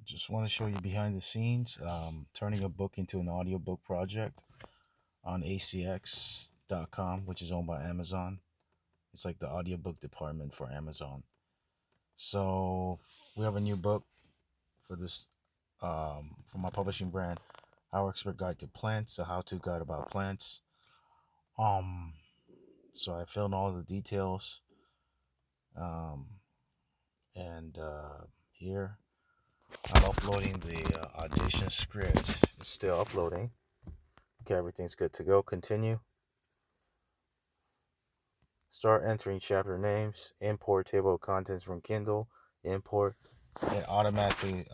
Just want to show you behind the scenes, turning a book into an audiobook project on ACX.com, which is owned by Amazon. It's like the audiobook department for Amazon. So we have a new book for this, for my publishing brand, HowExpert Guide to Plants, a how-to guide about plants. Um, so I filled all the details, um, and here I'm uploading the audition script. It's still uploading. Okay, everything's good to go. Continue. Start entering chapter names. Import table of contents from Kindle. Import. It automatically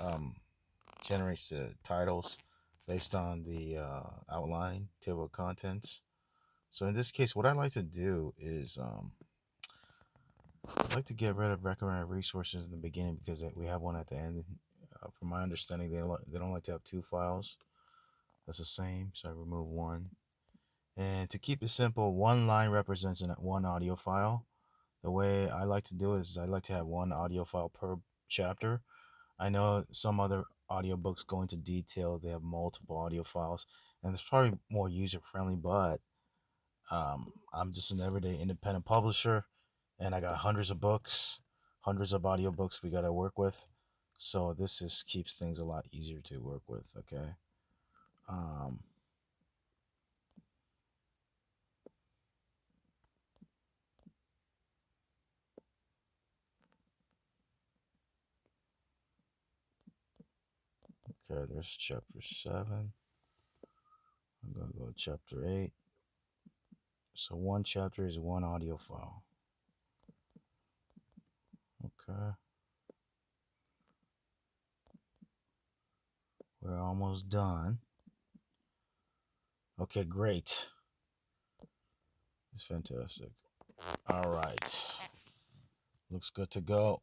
generates the titles based on the outline table of contents. So in this case, what I like to do is I like to get rid of recommended resources in the beginning because we have one at the end. From my understanding, they don't like to have two files that's the same, so I remove one. And to keep it simple, one line represents one audio file. The way I like to do it is I like to have one audio file per chapter. I know some other audiobooks go into detail, they have multiple audio files, and it's probably more user friendly, but I'm just an everyday independent publisher, and I got hundreds of books, hundreds of audiobooks we got to work with. So this just keeps things a lot easier to work with, okay? Um, okay, there's chapter 7. I'm going to go to chapter 8. So one chapter is one audio file. Okay. We're almost done. Okay, great. It's fantastic. All right. Looks good to go.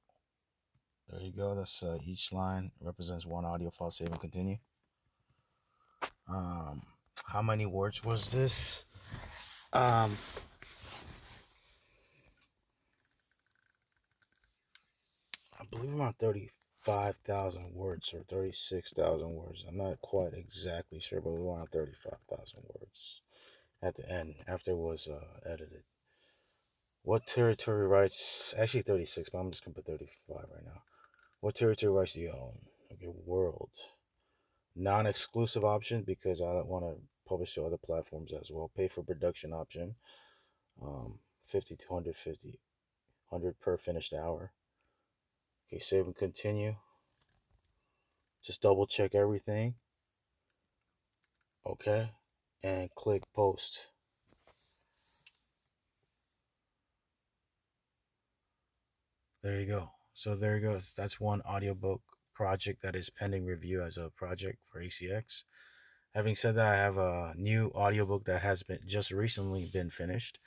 There you go. That's each line represents one audio file. Save and continue. Um, how many words was this? I believe around 35,000 words or 36,000 words. I'm not quite exactly sure, but around 35,000 words at the end after it was edited. What territory rights? Actually, 36, but I'm just gonna put 35 right now. What territory rights do you own? Okay, world. Non-exclusive option because I want to publish to other platforms as well. Pay for production option. 50 to 150, 100 per finished hour. Okay, save and continue. Just double check everything. Okay, and click post. There you go. So there you go. That's one audiobook project that is pending review as a project for ACX. Having said that, I have a new audiobook that has been just recently been finished.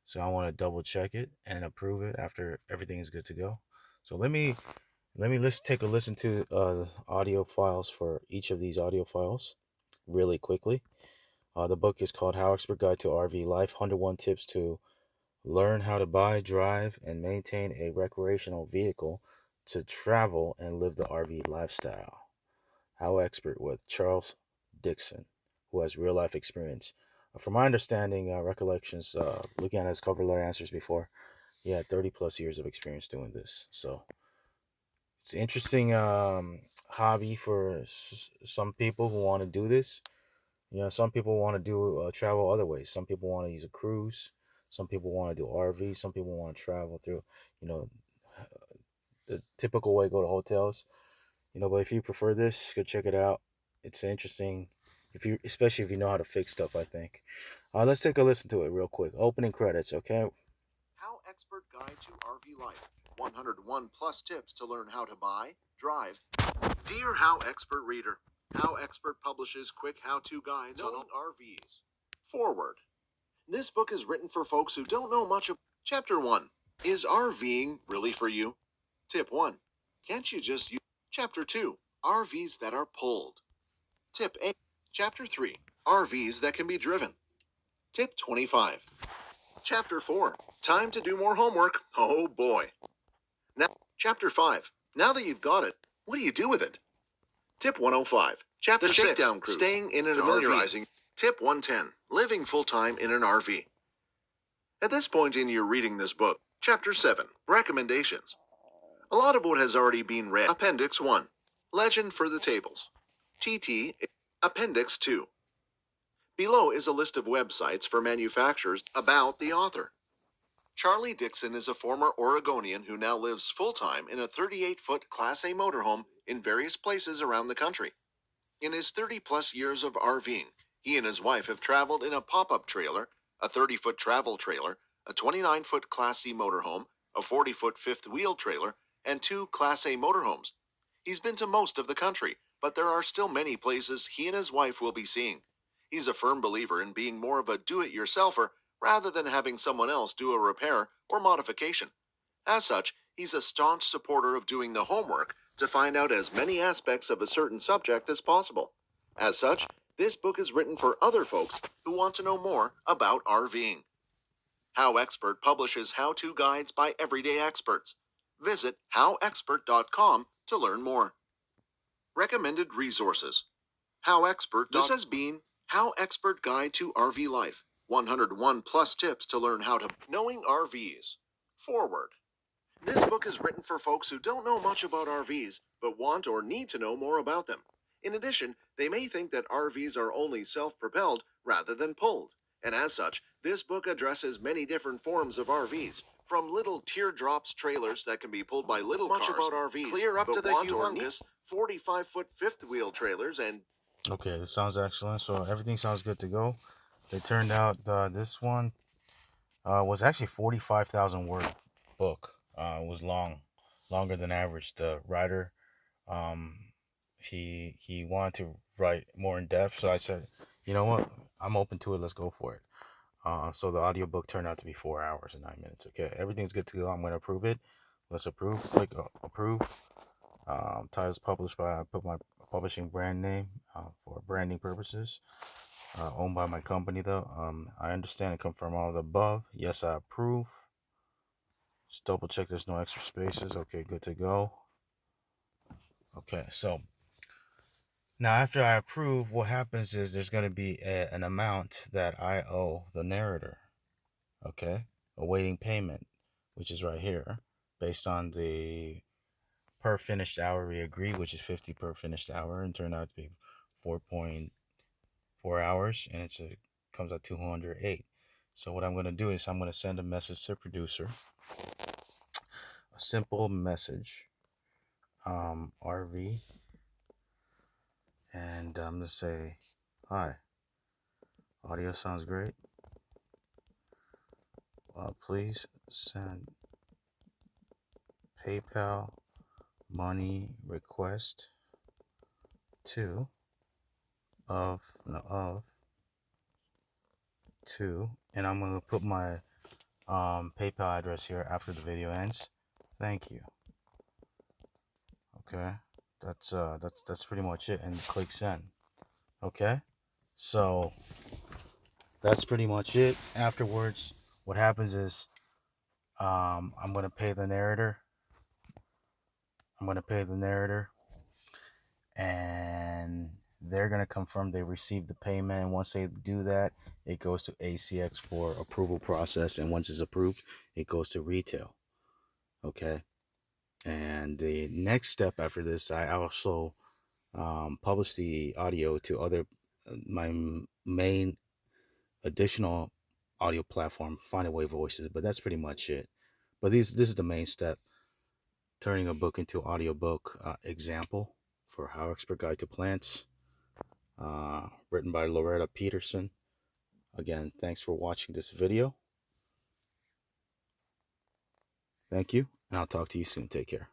So I want to double check it and approve it after everything is good to go. So let's take a listen to audio files for each of these audio files really quickly. The book is called How Expert Guide to RV Life: 101 Tips to Learn How to Buy, Drive, and Maintain a Recreational Vehicle to Travel and Live the RV Lifestyle. How Expert with Charles Dixon, who has real life experience. From my understanding, recollections, looking at his cover letter answers before, he had 30 plus years of experience doing this. So it's an interesting hobby for some people who want to do this. You know, some people want to do travel other ways. Some people want to use a cruise. Some people want to do RV. Some people want to travel through, you know, the typical way, go to hotels. You know, but if you prefer this, go check it out. It's interesting, if you, especially if you know how to fix stuff. I think. Let's take a listen to it real quick. Opening credits, okay? How Expert Guide to RV Life. 101 plus tips to learn how to buy, drive. Dear How Expert reader, How Expert publishes quick how-to guides on all RVs. Forward. This book is written for folks who don't know much of. Chapter 1. Is RVing really for you? Tip 1. Can't you just use. Chapter 2. RVs that are pulled. Tip 8. Chapter 3. RVs that can be driven. Tip 25. Chapter 4. Time to do more homework. Oh boy. Now, Chapter 5. Now that you've got it, what do you do with it? Tip 105. Chapter the 6. Shakedown Cruise. Staying in an RV. Tip 110. Living full-time in an RV. At this point in your reading this book, Chapter 7. Recommendations. A lot of what has already been read. Appendix 1. Legend for the Tables. TT. Appendix 2. Below is a list of websites for manufacturers about the author. Charlie Dixon is a former Oregonian who now lives full-time in a 38-foot Class A motorhome in various places around the country. In his 30-plus years of RVing, he and his wife have traveled in a pop-up trailer, a 30-foot travel trailer, a 29-foot Class C motorhome, a 40-foot fifth-wheel trailer, and 2 Class A motorhomes. He's been to most of the country, but there are still many places he and his wife will be seeing. He's a firm believer in being more of a do-it-yourselfer rather than having someone else do a repair or modification. As such, he's a staunch supporter of doing the homework to find out as many aspects of a certain subject as possible. As such, this book is written for other folks who want to know more about RVing. HowExpert publishes how-to guides by everyday experts. Visit howexpert.com to learn more. Recommended resources. HowExpert. This has been HowExpert Guide to RV Life. 101 plus tips to learn how to knowing RVs. Forward. This book is written for folks who don't know much about RVs, but want or need to know more about them. In addition, they may think that RVs are only self-propelled rather than pulled, and as such, this book addresses many different forms of RVs, from little teardrops trailers that can be pulled by little cars, about RVs, clear up to the humongous 45-foot fifth-wheel trailers and... Okay, this sounds excellent. So everything sounds good to go. It turned out this one was actually 45,000 word book. It was longer than average. The writer, um, he wanted to write more in depth, so I said, you know what, I'm open to it. Let's go for it. So the audiobook turned out to be 4 hours and 9 minutes. Okay, everything's good to go. I'm gonna approve it. Let's approve. Click approve. Titles published by, I put my publishing brand name for branding purposes. Owned by my company though. I understand and confirm all of the above. Yes, I approve. Just double check there's no extra spaces. Okay, good to go. Okay, so now after I approve, what happens is there's going to be an amount that I owe the narrator. Okay, awaiting payment, which is right here, based on the per finished hour we agreed, which is 50 per finished hour, and turned out to be 4.4 hours, and comes out 208. So what I'm going to do is I'm going to send a message to producer, a simple message, RV, and I'm going to say, hi, audio sounds great. Please send PayPal money request to and I'm going to put my PayPal address here after the video ends. Thank you. Okay, that's pretty much it, and click send. Okay, so that's pretty much it. Afterwards, what happens is I'm gonna pay the narrator. And they're gonna confirm they received the payment. And once they do that, it goes to ACX for approval process, and once it's approved, it goes to retail. Okay, and the next step after this, I also publish the audio to other my main additional audio platform, Find Away Voices, but that's pretty much it. But this is the main step, turning a book into audiobook. Example for How Expert Guide to Plants, written by Loretta Peterson. Again, thanks for watching this video. Thank you, and I'll talk to you soon. Take care.